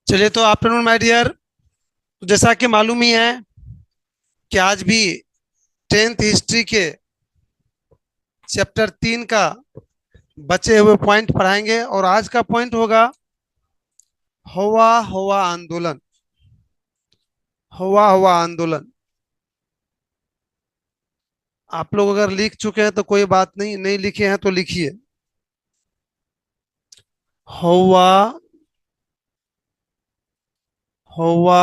चलिए तो afternoon my dear. जैसा कि मालूम ही है कि आज भी 10th हिस्ट्री के चैप्टर 3 का बचे हुए पॉइंट पढ़ाएंगे और आज का पॉइंट होगा हुआ हुआ आंदोलन। हुआ हुआ आंदोलन। आप लोग अगर लिख चुके हैं तो कोई बात नहीं, नहीं लिखे हैं तो लिखिए। हुआ हुआ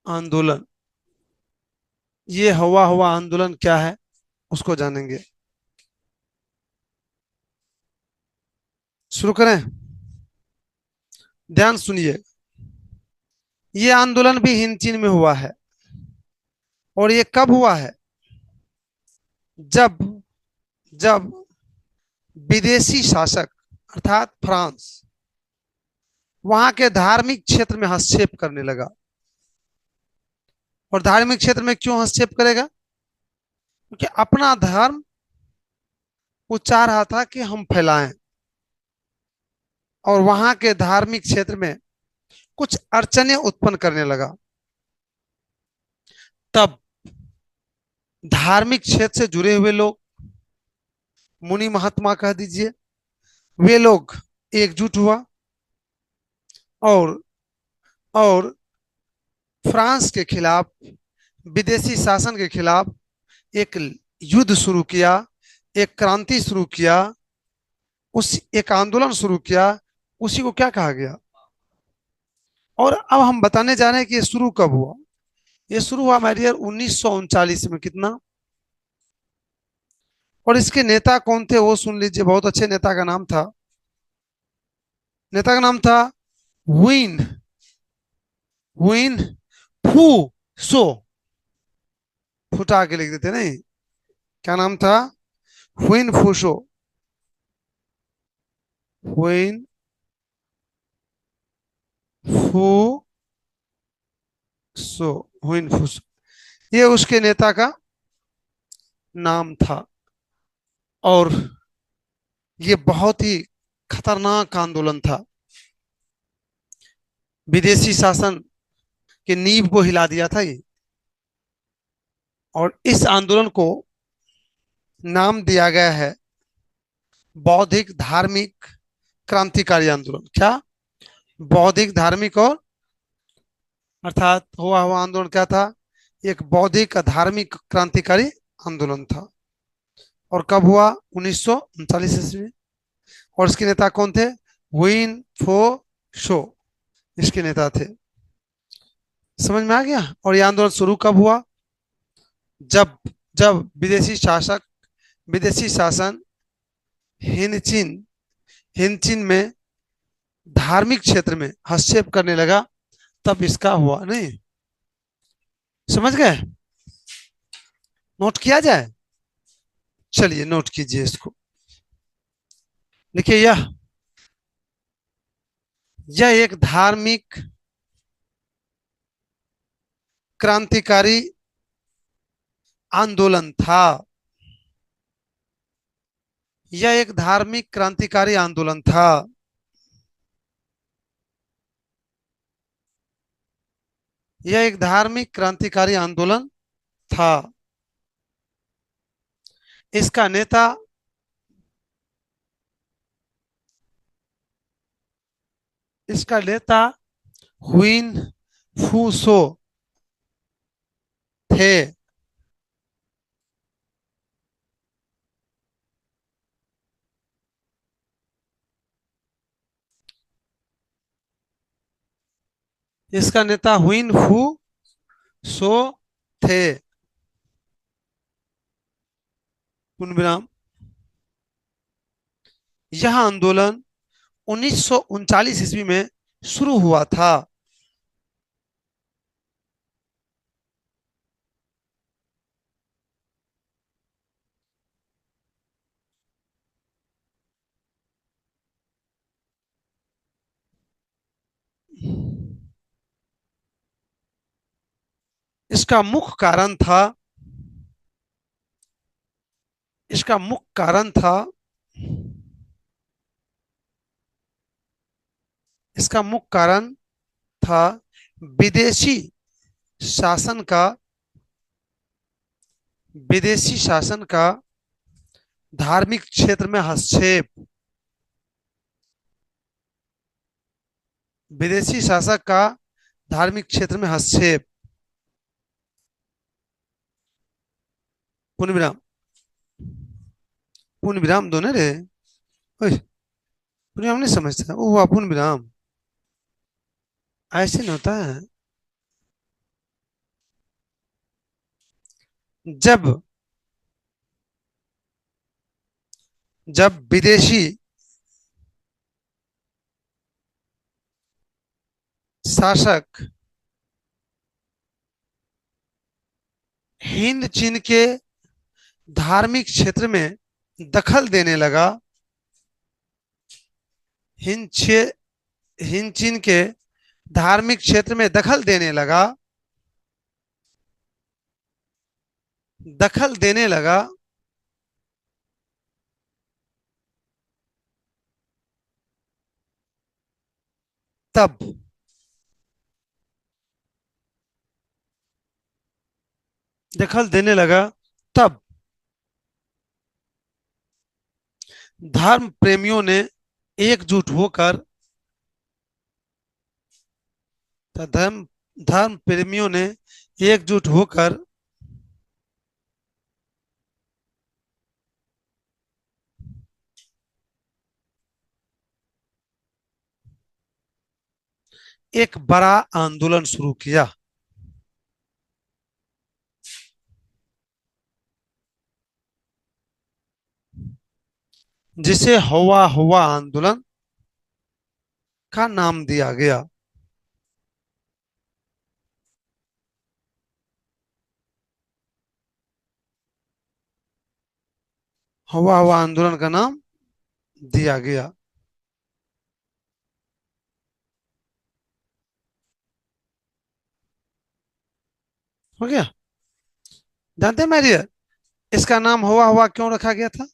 आंदोलन। ये हुआ हुआ आंदोलन क्या है उसको जानेंगे। शुरू करें। ध्यान सुनिए। ये आंदोलन भी हिंद चीन में हुआ है। और ये कब हुआ है? जब जब विदेशी शासक अर्थात फ्रांस वहां के धार्मिक क्षेत्र में हस्तक्षेप करने लगा। और धार्मिक क्षेत्र में क्यों हस्तक्षेप करेगा? क्योंकि अपना धर्म वो चाह रहा था कि हम फैलाएं। और वहां के धार्मिक क्षेत्र में कुछ अड़चने उत्पन्न करने लगा। तब धार्मिक क्षेत्र से जुड़े हुए लोग, मुनि महात्मा कह दीजिए, वे लोग एकजुट हुआ और और फ्रांस के खिलाफ, विदेशी शासन के खिलाफ एक युद्ध शुरू किया, एक क्रांति शुरू किया, उस एक आंदोलन शुरू किया। उसी को क्या कहा गया? और अब हम बताने जा रहे हैं कि ये शुरू कब हुआ। ये शुरू हुआ हमारे ईयर 1939 में। कितना? और इसके नेता कौन थे वो सुन लीजिए। बहुत अच्छे नेता का नाम था। नेता का नाम था हुइन हुइन फू सो। फुटा के लिख देते नहीं। क्या नाम था? हुइन फूसो। हुइन फूसो। हुइन फूसो ये उसके नेता का नाम था। और ये बहुत ही खतरनाक आंदोलन था। विदेशी शासन की नींव को हिला दिया था ये। और इस आंदोलन को नाम दिया गया है बौद्धिक धार्मिक क्रांतिकारी आंदोलन। क्या? बौद्धिक धार्मिक और अर्थात हुआ हुआ आंदोलन क्या था? एक बौद्धिक धार्मिक क्रांतिकारी आंदोलन था। और कब हुआ? 1939 ईस्वी में। और इसके नेता कौन थे? विन फो शो इसके नेता थे। समझ में आ गया? और यह आंदोलन शुरू कब हुआ? जब जब विदेशी शासन हिंद चीन हिंद चीन में धार्मिक क्षेत्र में हस्तक्षेप करने लगा। तब इसका हुआ नहीं। समझ गए? नोट किया जाए। चलिए नोट कीजिए इसको। देखिए यह एक धार्मिक क्रांतिकारी आंदोलन था। यह एक धार्मिक क्रांतिकारी आंदोलन था। यह एक धार्मिक क्रांतिकारी आंदोलन था। इसका नेता इसका नेता हुइन फूसो थे। इसका नेता हुइन फू सो थे। पूर्ण। यह आंदोलन 1939 ईस्वी में शुरू हुआ था। इसका मुख्य कारण था इसका मुख्य कारण था इसका मुख्य कारण था विदेशी शासन का विदेशी शासन का धार्मिक क्षेत्र में हस्तक्षेप। विदेशी शासक का धार्मिक क्षेत्र में हस्तक्षेप। पूर्ण विराम। पूर्ण विराम दो ना रे। ओए, पूर्ण विराम नहीं समझता, वो हुआ पूर्ण विराम। ऐसे नहीं होता है। जब जब विदेशी शासक हिंद चीन के धार्मिक क्षेत्र में दखल देने लगा। हिंद छे- हिंद चीन के धार्मिक क्षेत्र में दखल देने लगा। दखल देने लगा। तब दखल देने लगा। तब धर्म प्रेमियों ने एकजुट होकर धर्म धर्म प्रेमियों ने एकजुट होकर एक बड़ा आंदोलन शुरू किया, जिसे हुआ हुआ आंदोलन का नाम दिया गया। हुआ हुआ आंदोलन का नाम दिया गया। हो गया। जानते हैं मेरी, इसका नाम हुआ हुआ क्यों रखा गया था?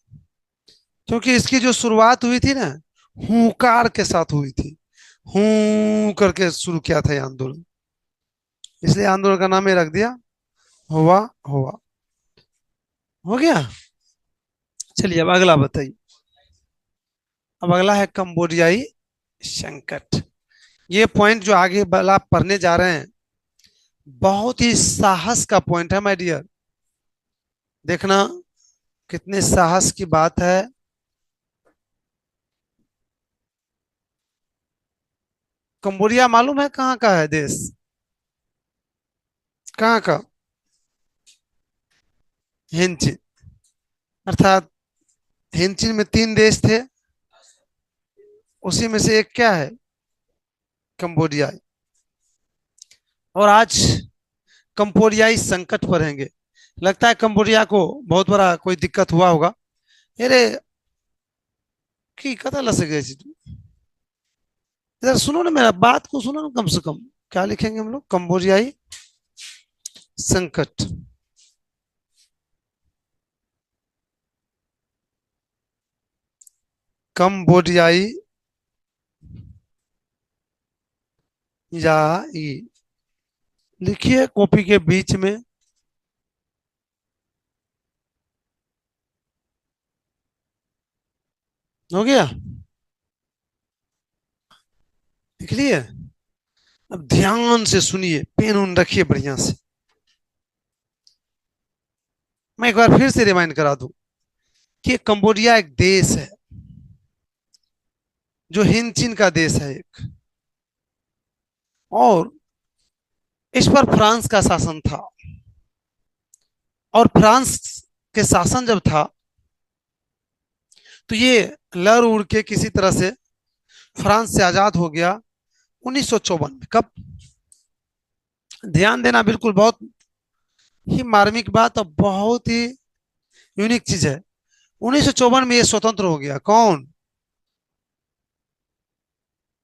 क्योंकि इसकी जो शुरुआत हुई थी ना, हुंकार के साथ हुई थी। हूं करके शुरू किया था ये आंदोलन, इसलिए आंदोलन का नाम ये रख दिया, हुआ हुआ। हो गया। चलिए अब अगला बताइए। अब अगला है कंबोडियाई संकट। ये पॉइंट जो आगे वाला पढ़ने जा रहे हैं, बहुत ही साहस का पॉइंट है माय डियर। देखना कितने साहस की बात है। कंबोडिया मालूम है कहाँ का है देश? कहाँ का? हिंदचिन। अर्थात हिंदचिन में तीन देश थे, उसी में से एक क्या है? कंबोडिया। और आज कंबोडियाई संकट पर रहेंगे। लगता है कंबोडिया को बहुत बड़ा कोई दिक्कत हुआ होगा। अरे की कथा लग गई थी तू। इधर सुनो ना, मेरा बात को सुनो ना कम से कम। क्या लिखेंगे हम लोग? कंबोडियाई संकट। कंबोडियाई या ई, लिखिए कॉपी के बीच में। हो गया? लिख लिए? अब ध्यान से सुनिए, पेन उन रखिए बढ़िया से। मैं एक बार फिर से रिमाइंड करा दूं कि कंबोडिया एक देश है, जो हिंद चीन का देश है एक। और इस पर फ्रांस का शासन था। और फ्रांस के शासन जब था, तो ये लड़ उड़ के किसी तरह से फ्रांस से आजाद हो गया 1954 में। कब? ध्यान देना, बिल्कुल बहुत ही मार्मिक बात और बहुत ही यूनिक चीज है। 1954 में ये स्वतंत्र हो गया। कौन?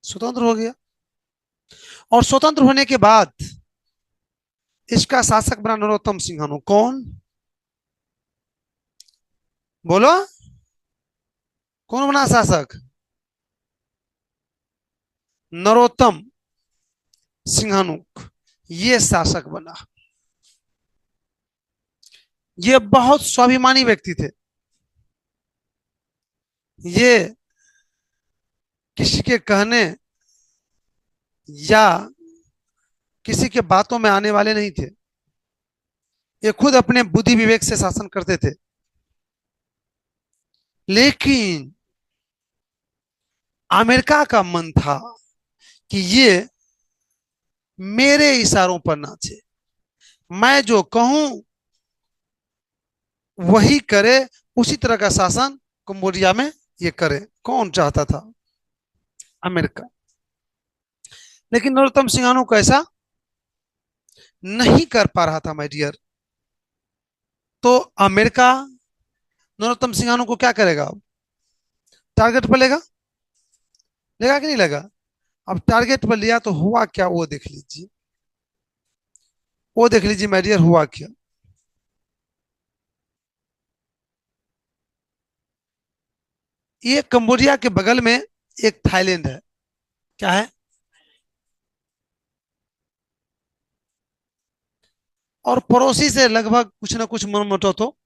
स्वतंत्र हो गया। और स्वतंत्र होने के बाद इसका शासक बना नरोत्तम सिंह। कौन? बोलो। कौन बना शासक? नरोत्तम सिंहानुक ये शासक बना। ये बहुत स्वाभिमानी व्यक्ति थे। ये किसी के कहने या किसी के बातों में आने वाले नहीं थे। ये खुद अपने बुद्धि विवेक से शासन करते थे। लेकिन अमेरिका का मन था कि ये मेरे इशारों पर नाचे, मैं जो कहूं वही करे, उसी तरह का शासन कंबोडिया में ये करे। कौन चाहता था? अमेरिका। लेकिन नरोत्तम सिंहानो को ऐसा नहीं कर पा रहा था माय डियर। तो अमेरिका नरोत्तम सिंहानो को क्या करेगा? टारगेट पर लेगा, लेगा कि नहीं लेगा? अब टारगेट पर लिया तो हुआ क्या वो देख लीजिए। वो देख लीजिए माय डियर, हुआ क्या। ये कंबोडिया के बगल में एक थाईलैंड है। क्या है? और पड़ोसी से लगभग कुछ ना कुछ मनमुटाव तो,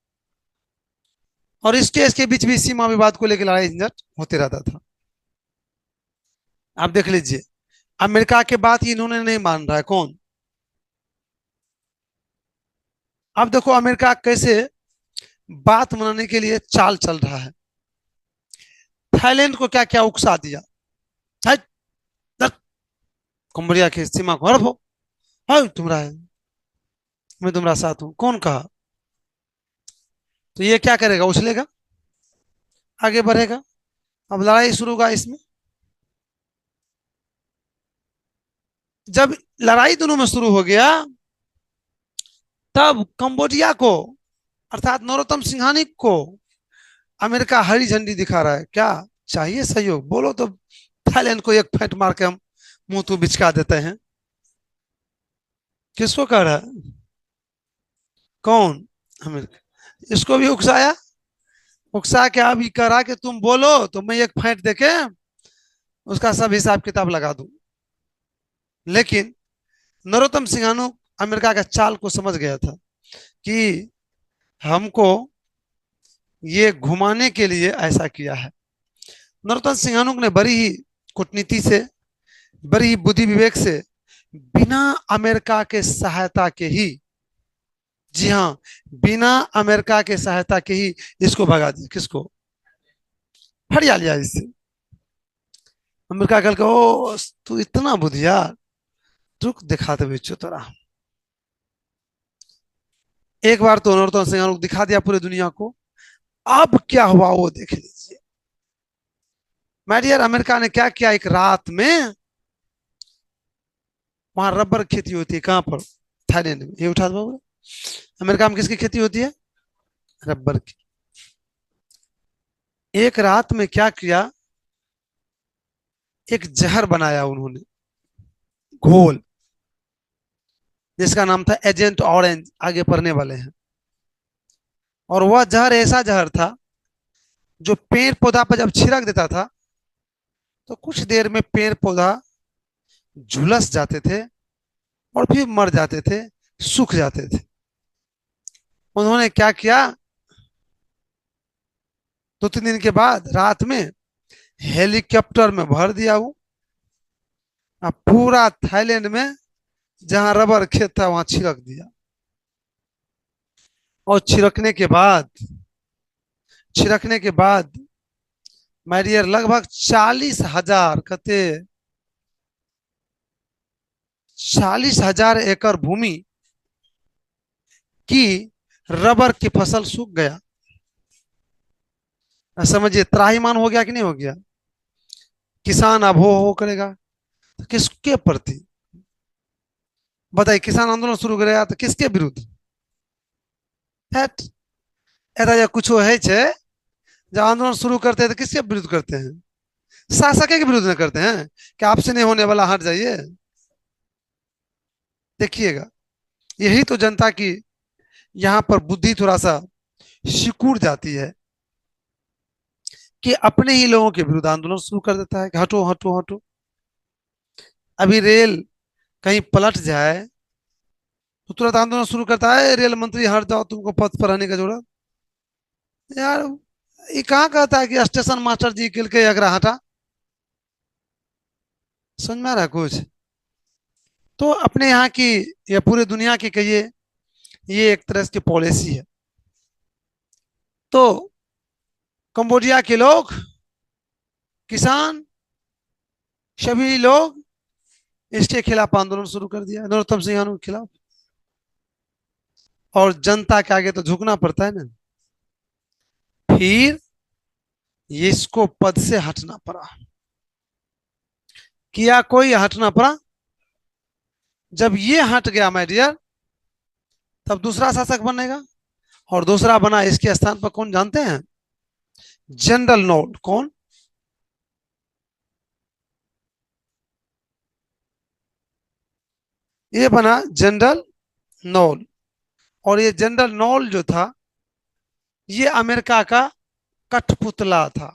और इसके इसके बीच भी सीमा विवाद को लेकर लड़ाई झंझट होते रहता था। आप देख लीजिए, अमेरिका के बात इन्होंने नहीं मान रहा है। कौन? अब देखो अमेरिका कैसे बात मनाने के लिए चाल चल रहा है। थाईलैंड को क्या क्या उकसा दिया। हट, हट, कंबोडिया की सीमा को हड़पो, हाय तुम्हारा है, मैं तुम्हारा साथ हूं। कौन कहा? तो ये क्या करेगा? उछलेगा, आगे बढ़ेगा। अब लड़ाई शुरू होगा इसमें। जब लड़ाई दोनों में शुरू हो गया, तब कंबोडिया को अर्थात नरोत्तम सिंहानी को अमेरिका हरी झंडी दिखा रहा है। क्या चाहिए? सहयोग बोलो तो थाईलैंड को एक फेंट मार के हम मुंह तो बिचका देते हैं। किसको कह रहा है? कौन? अमेरिका। इसको भी उकसाया। उकसा के अभी करा कि तुम बोलो तो मैं एक फेंट देके उसका सब हिसाब किताब लगा दूं। लेकिन नरोत्तम सिंहानू अमेरिका का चाल को समझ गया था कि हमको ये घुमाने के लिए ऐसा किया है। नरोत्तम सिंहानुक ने बड़ी ही कूटनीति से, बड़ी ही बुद्धि विवेक से, बिना अमेरिका के सहायता के ही, जी हाँ, बिना अमेरिका के सहायता के ही इसको भगा दिया। किसको? फड़िया लिया इससे। अमेरिका कल के ओ तू इतना बुद्धिया, रुक दिखाते हुए तोरा। एक बार तो नरोत्तम सिंहानुक दिखा दिया पूरी दुनिया को। अब क्या हुआ वो देख लीजिए। माय डियर, अमेरिका ने क्या किया, एक रात में वहां रबर खेती होती है। कहां पर? थाईलैंड में। ये उठा दो। अमेरिका में किसकी खेती होती है? रबर की। एक रात में क्या किया, एक जहर बनाया उन्होंने, घोल, जिसका नाम था एजेंट ऑरेंज। आगे पढ़ने वाले हैं। और वह जहर ऐसा जहर था जो पेड़ पौधा पर जब छिड़क देता था तो कुछ देर में पेड़ पौधा झुलस जाते थे और फिर मर जाते थे, सूख जाते थे। उन्होंने क्या किया, 2-3 दिन के बाद रात में हेलीकॉप्टर में भर दिया वो। अब पूरा थाईलैंड में जहां रबर खेत था वहां छिड़क दिया। और छिड़कने के बाद माय डियर लगभग 40,000 कहते, 40,000 एकड़ भूमि की रबर की फसल सूख गया। समझिए त्राहिमाम हो गया कि नहीं हो गया? किसान अब हो करेगा तो किसके प्रति? बताइए, किसान आंदोलन शुरू करेगा तो किसके विरुद्ध? हट, ऐसा या कुछ है छे, जब आंदोलन शुरू करते हैं तो किसके विरुद्ध करते हैं? शासक के विरुद्ध में करते हैं कि आपसे नहीं होने वाला, हट जाइए। देखिएगा, यही तो जनता की यहाँ पर बुद्धि थोड़ा सा सिकुड़ जाती है कि अपने ही लोगों के विरुद्ध आंदोलन शुरू कर देता है कि हटो हटो हटो। अभी रेल कहीं पलट जाए तो तुरंत आंदोलन शुरू करता है, रेल मंत्री हट जाओ, तुमको पद पर रहने का जरूरत। यार, ये कहाँ कहता है कि स्टेशन मास्टर जी किल के अगरा हटा। समझ में आ रहा है कुछ? तो अपने यहाँ की या पूरे दुनिया की कहिए, ये एक तरह की पॉलिसी है। तो कंबोडिया के लोग, किसान, सभी लोग इसके खिलाफ आंदोलन शुरू कर दिया, नरोत्तम सिंह के खिलाफ। और जनता के आगे तो झुकना पड़ता है ना। फिर इसको पद से हटना पड़ा। किया कोई, हटना पड़ा। जब ये हट गया माय डियर, तब दूसरा शासक बनेगा। और दूसरा बना इसके स्थान पर, कौन जानते हैं? General knoll. कौन? ये बना जनरल नॉल। और ये जनरल नॉल जो था, ये अमेरिका का कठपुतला था।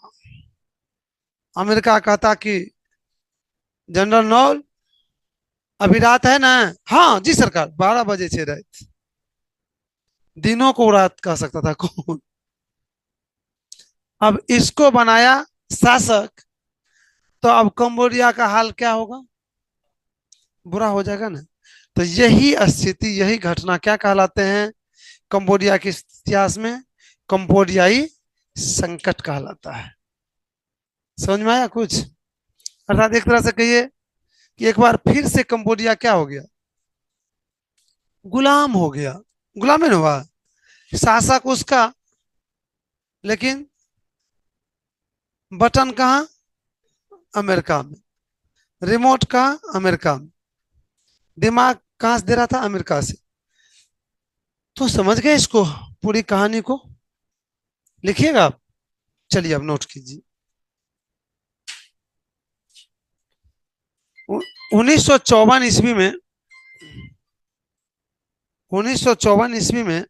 अमेरिका कहता कि जनरल नॉल, अभी रात है ना? हाँ जी सरकार, 12 बजे से रात। दिनों को रात कह सकता था कौन? अब इसको बनाया शासक, तो अब कंबोडिया का हाल क्या होगा? बुरा हो जाएगा ना। तो यही स्थिति, यही घटना क्या कहलाते हैं कंबोडिया के इतिहास में? कंबोडियाई संकट कहलाता है। समझ में आया कुछ? अर्थात एक तरह से कहिए कि एक बार फिर से कंबोडिया क्या हो गया? गुलाम हो गया। गुलाम नहीं हुआ, शासक उसका, लेकिन बटन कहाँ? अमेरिका में। रिमोट कहाँ? अमेरिका में। दिमाग कहाँ से दे रहा था? अमेरिका से। तो समझ गए इसको, पूरी कहानी को? लिखिएगा आप। चलिए अब नोट कीजिए। 1954 ईस्वी में, 1954 ईस्वी में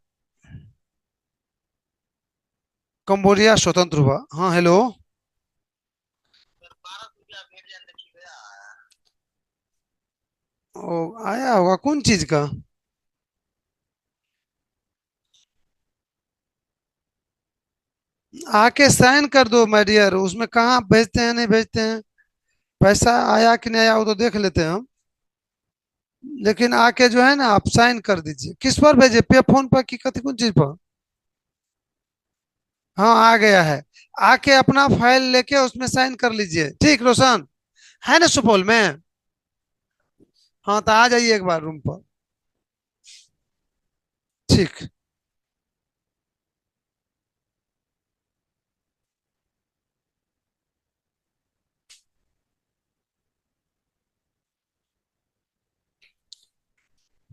कंबोडिया स्वतंत्र हुआ। हाँ हेलो। ओ, आया होगा कौन चीज का? आके साइन कर दो माय डियर, उसमें कहाँ भेजते हैं नहीं भेजते हैं। पैसा आया कि नहीं आया वो तो देख लेते हैं हम। लेकिन आके जो है ना, आप साइन कर दीजिए। किस पर भेजे? पे फोन पर कि कथी, कौन चीज पर? हाँ आ गया है। आके अपना फाइल लेके उसमें साइन कर लीजिए, ठीक रोशन? है ना सुपौल में? हाँ तो आ जाइए एक बार रूम पर। ठीक।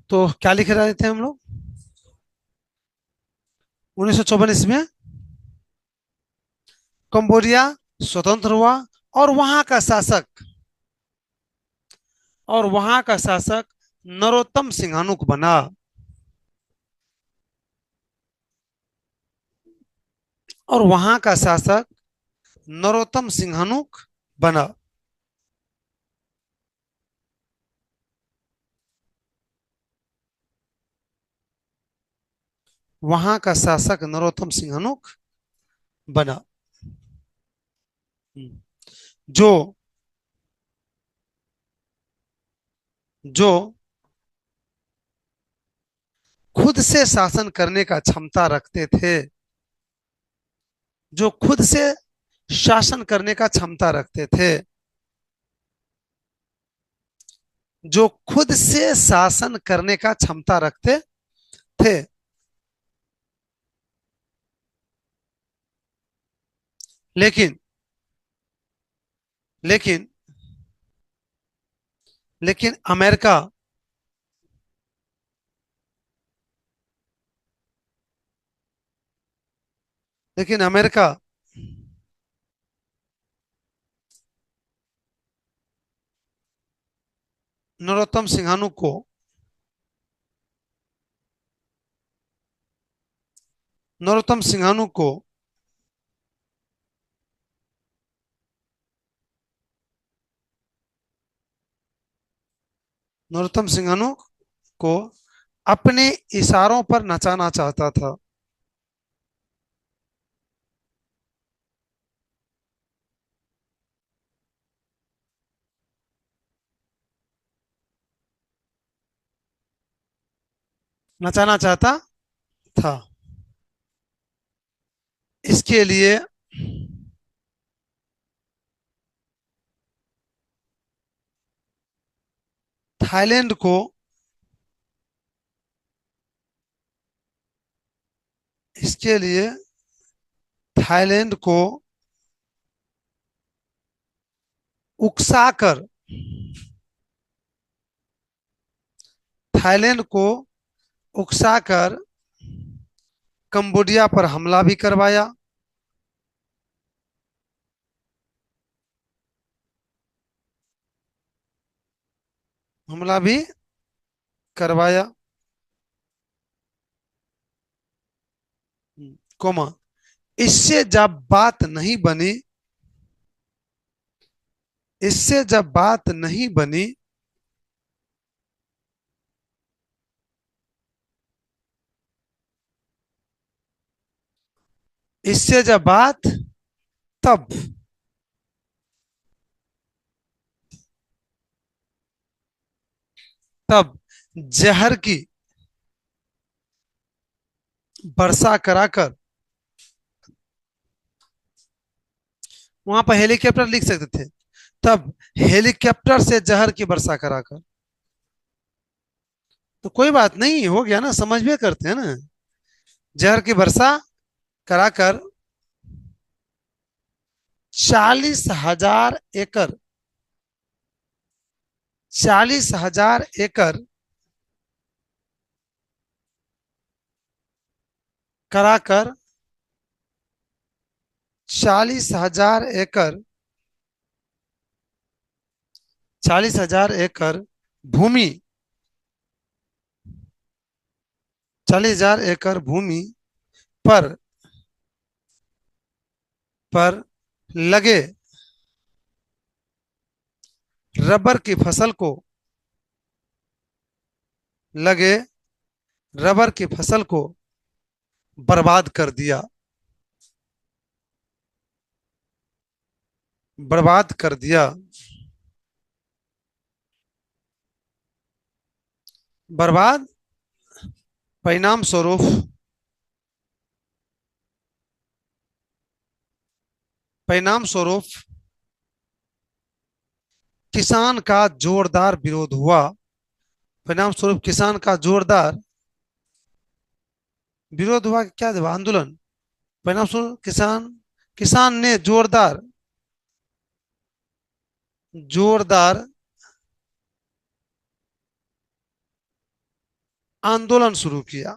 तो क्या लिख रहे थे हम लोग? 1954 में कंबोडिया स्वतंत्र हुआ। और वहां का शासक, और वहां का शासक नरोत्तम सिंहानुक बना। और वहां का शासक नरोत्तम सिंहानुक बना। वहां का शासक नरोत्तम सिंहानुक बना। जो जो खुद से शासन करने का क्षमता रखते थे, जो खुद से शासन करने का क्षमता रखते थे, जो खुद से शासन करने का क्षमता रखते थे। लेकिन लेकिन लेकिन अमेरिका, लेकिन अमेरिका नरोत्तम सिंहानुक को, नरोत्तम सिंहानुक को नरोत्तम सिंघानिया को अपने इशारों पर नचाना चाहता था। नचाना चाहता था। इसके लिए थाईलैंड को इसके लिए थाईलैंड को उकसाकर थाईलैंड को उकसाकर कंबोडिया पर हमला भी करवाया। हमला भी करवाया, कोमा, इससे जब बात नहीं बनी इससे जब बात नहीं बनी इससे जब बात तब तब जहर की वर्षा कराकर, वहां पर हेलीकॉप्टर लिख सकते थे, तब हेलीकॉप्टर से जहर की वर्षा कराकर। तो कोई बात नहीं, हो गया ना, समझ में करते हैं ना। जहर की वर्षा कराकर 40,000 एकड़ 40,000 एकड़ कराकर 40,000 एकड़ 40,000 एकड़ भूमि 40,000 एकड़ भूमि पर पर लगे रबर की फसल को लगे रबर की फसल को बर्बाद कर दिया। बर्बाद कर दिया। बर्बाद, परिणाम स्वरूप परिणाम स्वरूप किसान का जोरदार विरोध हुआ। परिणाम स्वरूप किसान का जोरदार विरोध हुआ, क्या था, आंदोलन। परिणाम स्वरूप किसान किसान ने जोरदार जोरदार आंदोलन शुरू किया।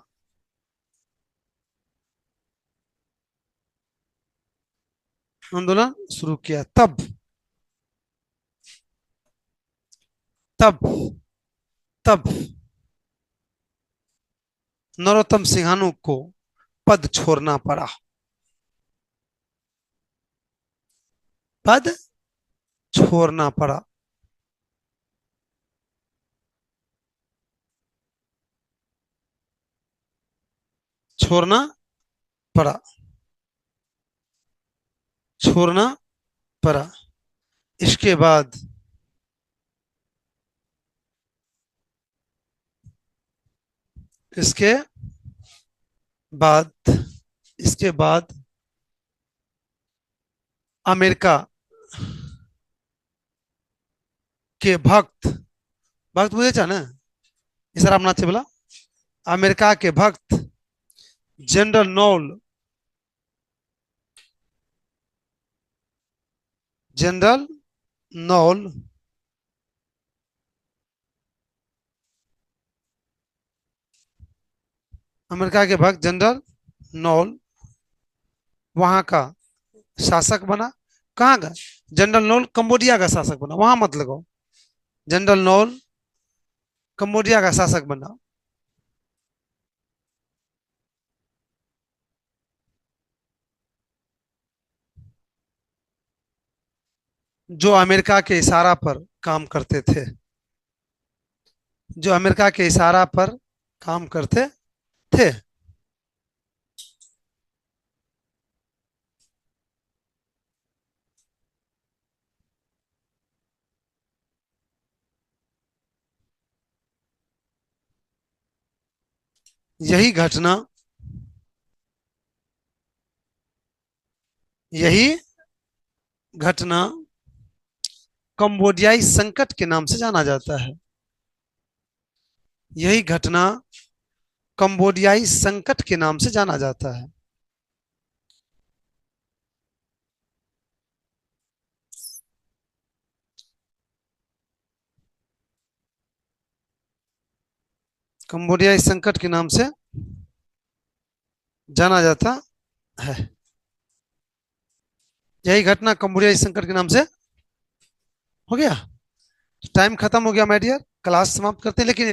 आंदोलन शुरू किया। तब तब नरोत्तम सिंहानू को पद छोड़ना पड़ा। पद छोड़ना पड़ा। छोड़ना पड़ा। छोड़ना पड़ा। इसके बाद इसके बाद इसके बाद अमेरिका के भक्त भक्त बुझे ना, इशारा अपना थे बोला। अमेरिका के भक्त general knoll general knoll America के भक्त जनरल नॉल वहां का शासक बना। कहाँ का? जनरल नॉल कंबोडिया का शासक बना, वहां मत लगाओ। जनरल नॉल कंबोडिया का शासक बना। जो अमेरिका के इशारा पर काम करते थे। जो अमेरिका के इशारा पर काम करते थे। यही घटना यही घटना कंबोडियाई संकट के नाम से जाना जाता है। यही घटना कंबोडियाई संकट के नाम से जाना जाता है। कंबोडियाई संकट के नाम से जाना जाता है। यही घटना कंबोडियाई संकट के नाम से हो गया। टाइम खत्म हो गया माय डियर, क्लास समाप्त करते हैं, लेकिन